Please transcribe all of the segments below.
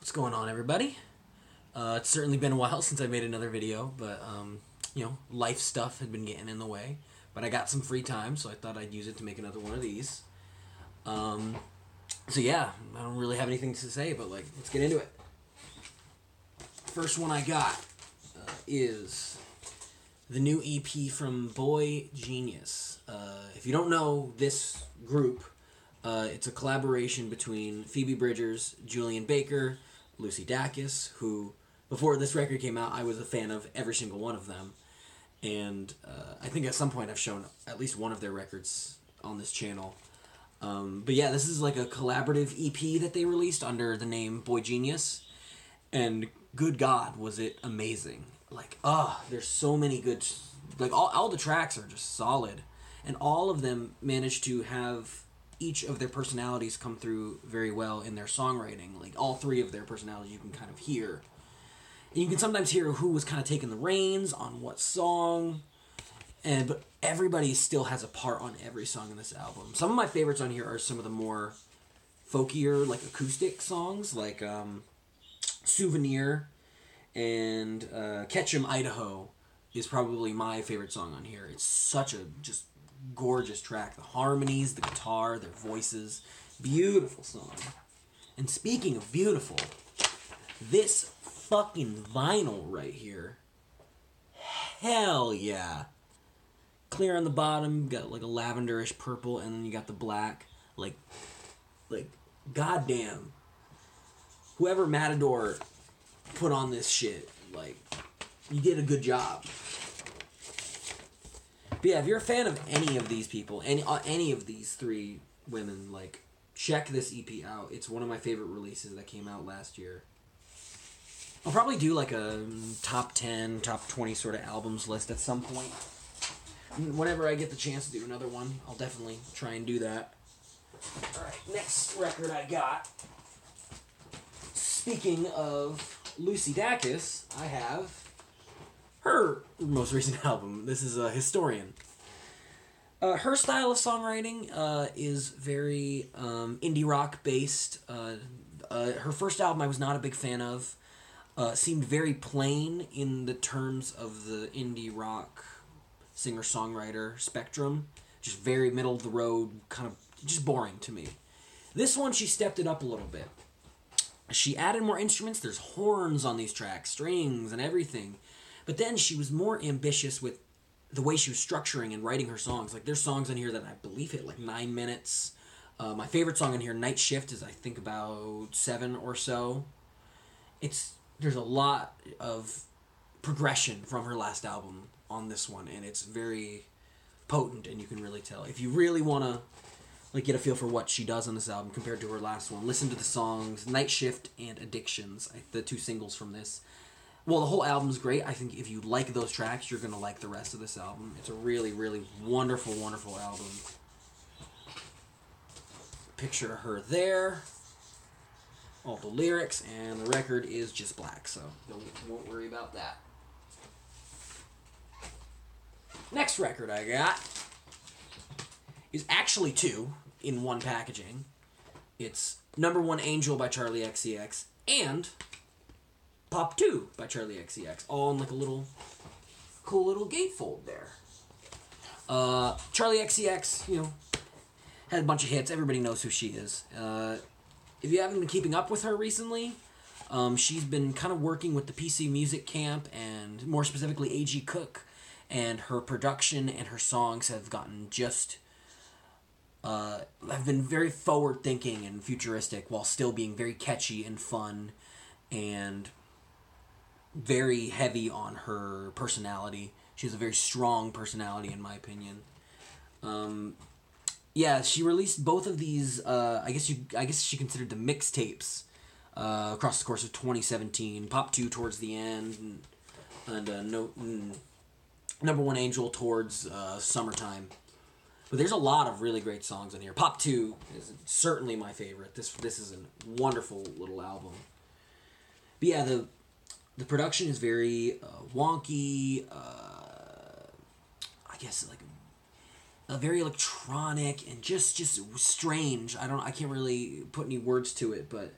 What's going on, everybody? It's certainly been a while since I made another video, but, life stuff had been getting in the way. But I got some free time, so I thought I'd use it to make another one of these. So yeah, I don't really have anything to say, but, let's get into it. First one I got is the new EP from boygenius. If you don't know this group, it's a collaboration between Phoebe Bridgers, Julian Baker, Lucy Dacus, who, before this record came out, I was a fan of every single one of them. And I think at some point I've shown at least one of their records on this channel. But yeah, this is like a collaborative EP that they released under the name boygenius. And good God, was it amazing. There's so many good... all the tracks are just solid. And all of them managed to have each of their personalities come through very well in their songwriting. All three of their personalities you can kind of hear. And you can sometimes hear who was kind of taking the reins on what song. But everybody still has a part on every song in this album. Some of my favorites on here are some of the more folkier, acoustic songs, Souvenir and Ketchum, Idaho is probably my favorite song on here. It's such a just gorgeous track. The harmonies, the guitar, their voices. Beautiful song. And speaking of beautiful, this fucking vinyl right here. Hell yeah. Clear on the bottom, got a lavenderish purple, and then you got the black. Goddamn. Whoever Matador put on this shit, you did a good job. But yeah, if you're a fan of any of these people, any of these three women, check this EP out. It's one of my favorite releases that came out last year. I'll probably do a top 10, top 20 sort of albums list at some point. Whenever I get the chance to do another one, I'll definitely try and do that. Alright, next record I got. Speaking of Lucy Dacus, I have her most recent album. This is Historian. Her style of songwriting is very indie rock based. Her first album I was not a big fan of. Seemed very plain in the terms of the indie rock singer-songwriter spectrum. Just very middle of the road, kind of just boring to me. This one, she stepped it up a little bit. She added more instruments. There's horns on these tracks, strings, and everything. But then she was more ambitious with the way she was structuring and writing her songs. There's songs on here that I believe hit 9 minutes. My favorite song on here, Night Shift, is I think about 7 or so. There's a lot of progression from her last album on this one, and it's very potent, and you can really tell. If you really want to get a feel for what she does on this album compared to her last one, listen to the songs Night Shift and Addictions, the two singles from this. Well, the whole album's great. I think if you like those tracks, you're going to like the rest of this album. It's a really, really wonderful, wonderful album. Picture her there. All the lyrics, and the record is just black, so won't worry about that. Next record I got is actually two in one packaging. It's Number One Angel by Charli XCX and Pop 2 by Charli XCX, all in a little cool little gatefold there. Charli XCX, had a bunch of hits. Everybody knows who she is. If you haven't been keeping up with her recently, she's been kind of working with the PC Music Camp and more specifically A.G. Cook, and her production and her songs have gotten have been very forward-thinking and futuristic while still being very catchy and fun and very heavy on her personality. She has a very strong personality, in my opinion. Yeah, she released both of these. I guess she considered them mixtapes across the course of 2017. Pop 2 towards the end, and Number One Angel towards summertime. But there's a lot of really great songs on here. Pop 2 is certainly my favorite. This is a wonderful little album. But yeah, the production is very wonky. I guess very electronic and just strange. I can't really put any words to it, but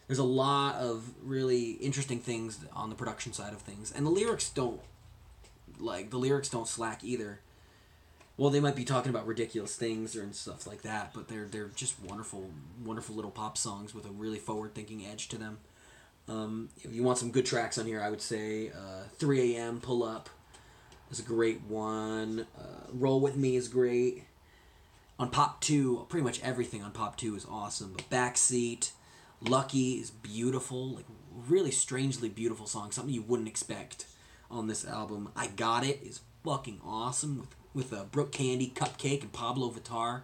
There's a lot of really interesting things on the production side of things, and the lyrics don't slack either. Well, they might be talking about ridiculous things and stuff like that, but they're just wonderful, wonderful little pop songs with a really forward-thinking edge to them. If you want some good tracks on here, I would say 3 a.m. Pull Up is a great one. Roll With Me is great. On Pop 2, pretty much everything on Pop 2 is awesome. But Backseat, Lucky is beautiful, like really strangely beautiful song, something you wouldn't expect on this album. I Got It is fucking awesome with Brooke Candy, Cupcake, and Pablo Vittar.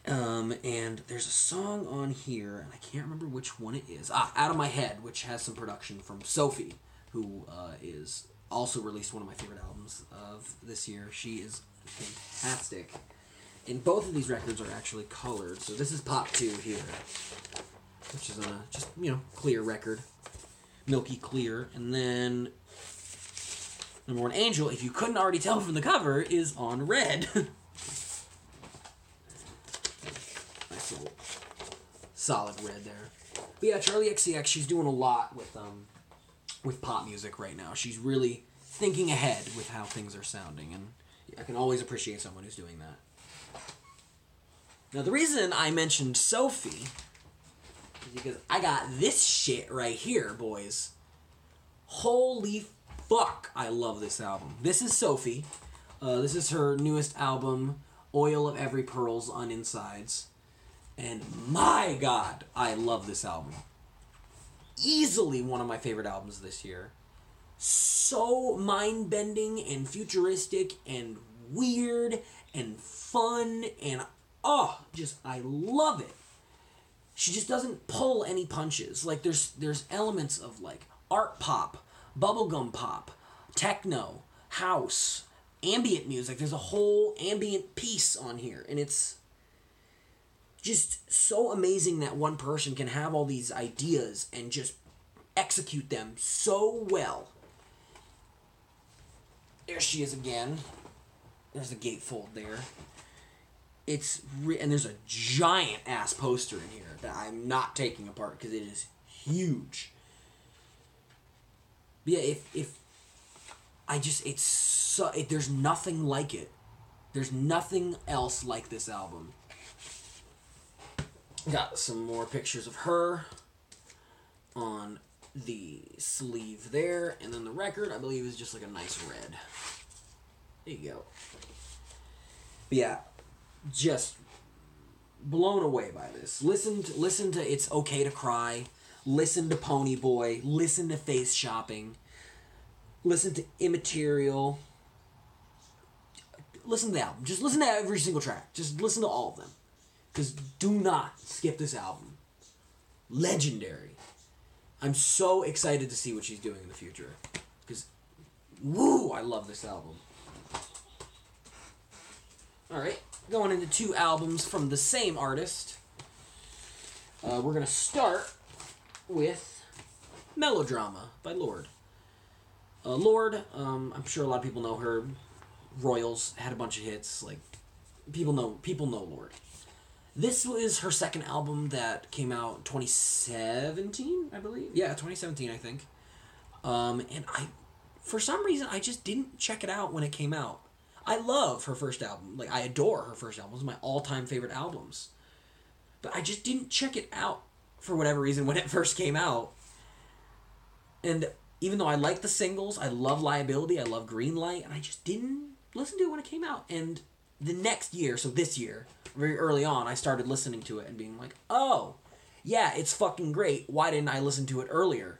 And there's a song on here, and I can't remember which one it is. Out of My Head, which has some production from SOPHIE, who is also released one of my favorite albums of this year. She is fantastic. And both of these records are actually colored. So this is Pop 2 here, which is on a just, clear record. Milky clear. And then number 1, Angel, if you couldn't already tell from the cover, is on red. Nice little solid red there. But yeah, Charli XCX, she's doing a lot with pop music right now. She's really thinking ahead with how things are sounding, and I can always appreciate someone who's doing that. Now, the reason I mentioned SOPHIE is because I got this shit right here, boys. Holy fuck, I love this album. This is SOPHIE. This is her newest album, Oil of Every Pearls on Insides. And my God, I love this album. Easily one of my favorite albums this year. So mind-bending and futuristic and weird and fun and I love it. She just doesn't pull any punches. Like there's elements of like art pop, bubblegum pop, techno, house, ambient music. There's a whole ambient piece on here, and it's just so amazing that one person can have all these ideas and just execute them so well. There she is again. There's the gatefold there. And there's a giant ass poster in here that I'm not taking apart because it is huge. But yeah, there's nothing like it. There's nothing else like this album. Got some more pictures of her on the sleeve there, and then the record, I believe, is just like a nice red. There you go. But yeah, just blown away by this. Listen to It's Okay to Cry. Listen to Pony Boy. Listen to Face Shopping. Listen to Immaterial. Listen to the album. Just listen to every single track. Just listen to all of them. Because do not skip this album. Legendary. I'm so excited to see what she's doing in the future. Because, woo, I love this album. Alright, going into 2 albums from the same artist. We're going to start with Melodrama by Lorde. Lorde, I'm sure a lot of people know her. Royals had a bunch of hits. Like, people know Lorde. This was her second album that came out in 2017, I believe. Yeah, 2017, I think. And for some reason, I just didn't check it out when it came out. I love her first album. Like, I adore her first album. It was my all-time favorite albums. But I just didn't check it out for whatever reason when it first came out. And even though I like the singles, I love Liability, I love Greenlight, and I just didn't listen to it when it came out. And the next year, so this year, very early on, I started listening to it and being like, oh, yeah, it's fucking great. Why didn't I listen to it earlier?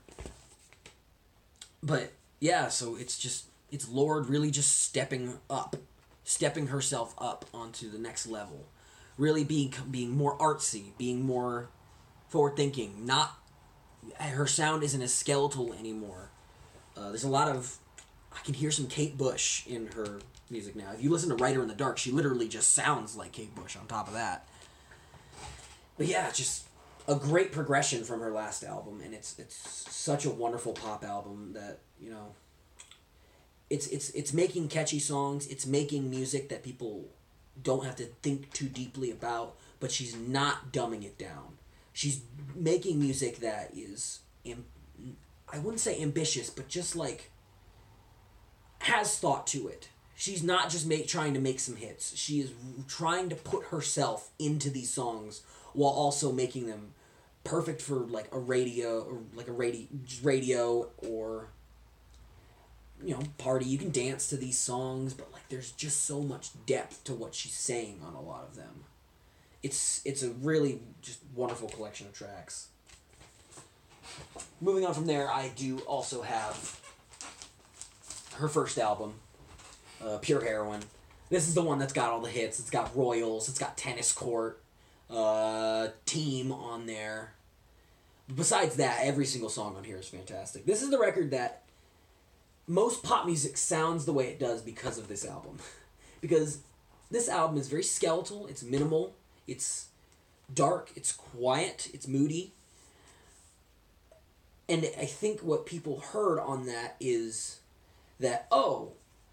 But, yeah, so it's Lorde really just stepping herself up onto the next level. Really being more artsy, being more forward-thinking. Her sound isn't as skeletal anymore. There's a lot of, I can hear some Kate Bush in her music now. If you listen to Writer in the Dark, she literally just sounds like Kate Bush on top of that. But yeah, just a great progression from her last album, and it's such a wonderful pop album that, it's making catchy songs, it's making music that people don't have to think too deeply about, but she's not dumbing it down. She's making music that is, I wouldn't say ambitious, but just like has thought to it. She's not just trying to make some hits. She is trying to put herself into these songs while also making them perfect for like a radio or party. You can dance to these songs, but like there's just so much depth to what she's saying on a lot of them. It's a really just wonderful collection of tracks. Moving on from there, I do also have her first album, Pure Heroine. This is the one that's got all the hits. It's got Royals, it's got Tennis Court, Team on there. Besides that, every single song on here is fantastic. This is the record that most pop music sounds the way it does because of this album. Because this album is very skeletal, it's minimal, it's dark, it's quiet, it's moody. And I think what people heard on that is that, oh,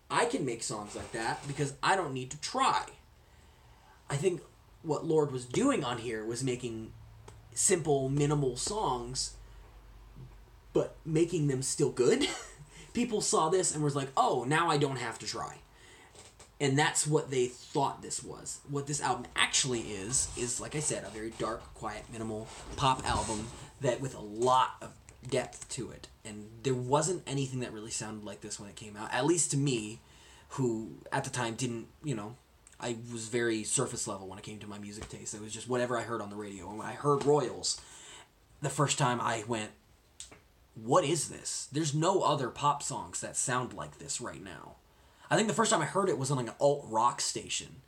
I can make songs like that because I don't need to try. I think what Lorde was doing on here was making simple, minimal songs, but making them still good. People saw this and was like, oh, now I don't have to try. And that's what they thought this was. What this album actually is, like I said, a very dark, quiet, minimal pop album that with a lot of depth to it. And there wasn't anything that really sounded like this when it came out, at least to me, who at the time didn't, I was very surface level when it came to my music taste. It was just whatever I heard on the radio. And when I heard Royals, the first time I went, what is this? There's no other pop songs that sound like this right now. I think the first time I heard it was on like an alt-rock station.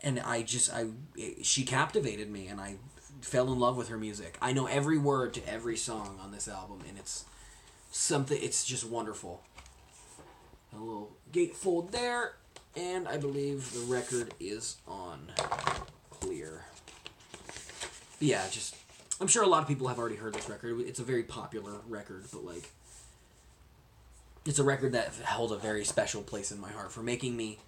And she captivated me, and I fell in love with her music. I know every word to every song on this album, and it's just wonderful. A little gatefold there, and I believe the record is on clear. But yeah, I'm sure a lot of people have already heard this record. It's a very popular record, but like, it's a record that held a very special place in my heart for making me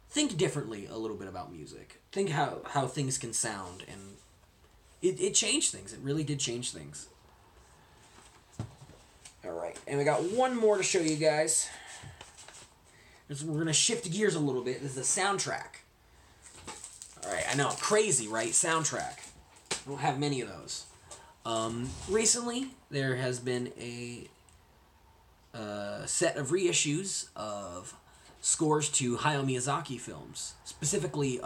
think differently a little bit about music. Think how things can sound, and it changed things. It really did change things. Alright, and we got one more to show you guys. We're going to shift gears a little bit. This is the soundtrack. Alright, I know, crazy, right? Soundtrack. I don't have many of those. Recently, there has been a set of reissues of scores to Hayao Miyazaki films. Specifically,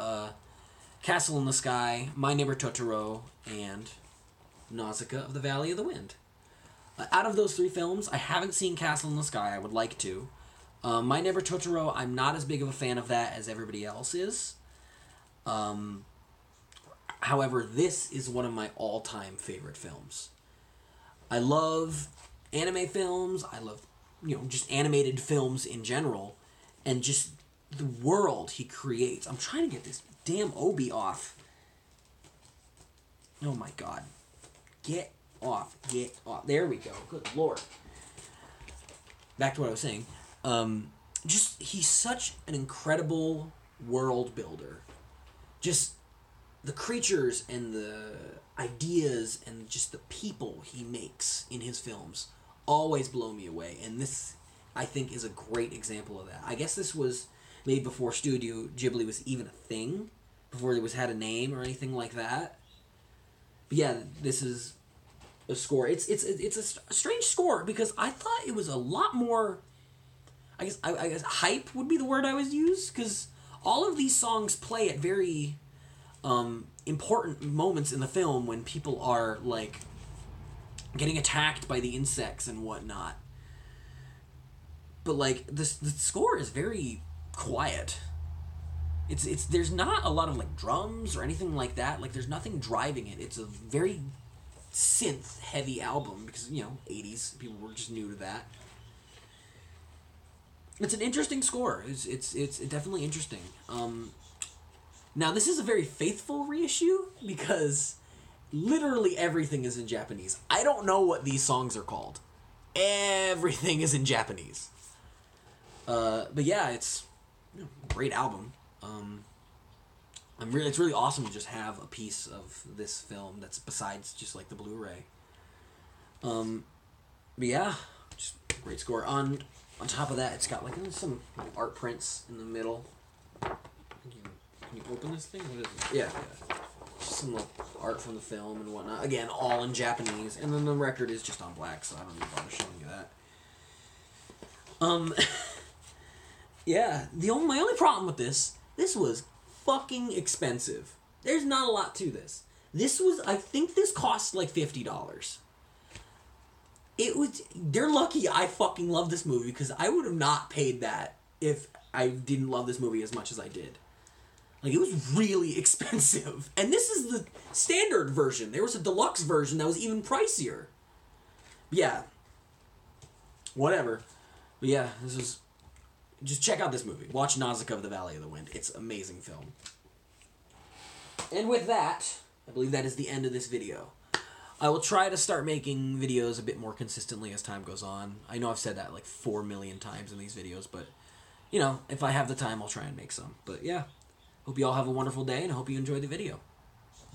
Castle in the Sky, My Neighbor Totoro, and Nausicaa of the Valley of the Wind. Out of those three films, I haven't seen Castle in the Sky. I would like to. My Neighbor Totoro, I'm not as big of a fan of that as everybody else is. However, this is one of my all-time favorite films. I love anime films. I love, just animated films in general. And just the world he creates. I'm trying to get this damn Obi off. Oh my god. Get off. Get off. There we go. Good lord. Back to what I was saying. He's such an incredible world builder. Just the creatures and the ideas and just the people he makes in his films always blow me away. And this, I think, is a great example of that. I guess this was made before Studio Ghibli was even a thing, before it had a name or anything like that. But yeah, this is a score. It's a strange score because I thought it was a lot more. I guess hype would be the word I would use, because all of these songs play at very important moments in the film when people are like getting attacked by the insects and whatnot. But like the score is very quiet. It's there's not a lot of like drums or anything like that. Like there's nothing driving it. It's a very synth heavy album because 80s people were just new to that. It's an interesting score. It's definitely interesting. Now this is a very faithful reissue because literally everything is in Japanese. I don't know what these songs are called. Everything is in Japanese. But yeah, it's a great album. It's really awesome to just have a piece of this film that's besides just like the Blu-ray. But yeah, just great score. On top of that, it's got like some art prints in the middle. Can you open this thing? What is it? Yeah. Just some like art from the film and whatnot. Again, all in Japanese, and then the record is just on black, so I don't even bother showing you that. Yeah. My only problem with this was fucking expensive. There's not a lot to this. I think this cost like $50. They're lucky I fucking love this movie, because I would have not paid that if I didn't love this movie as much as I did. Like, it was really expensive. And this is the standard version. There was a deluxe version that was even pricier. Yeah. Whatever. But yeah, just check out this movie. Watch Nausicaa of the Valley of the Wind. It's an amazing film. And with that, I believe that is the end of this video. I will try to start making videos a bit more consistently as time goes on. I know I've said that like 4 million times in these videos, but, if I have the time, I'll try and make some. But yeah, hope you all have a wonderful day, and I hope you enjoyed the video.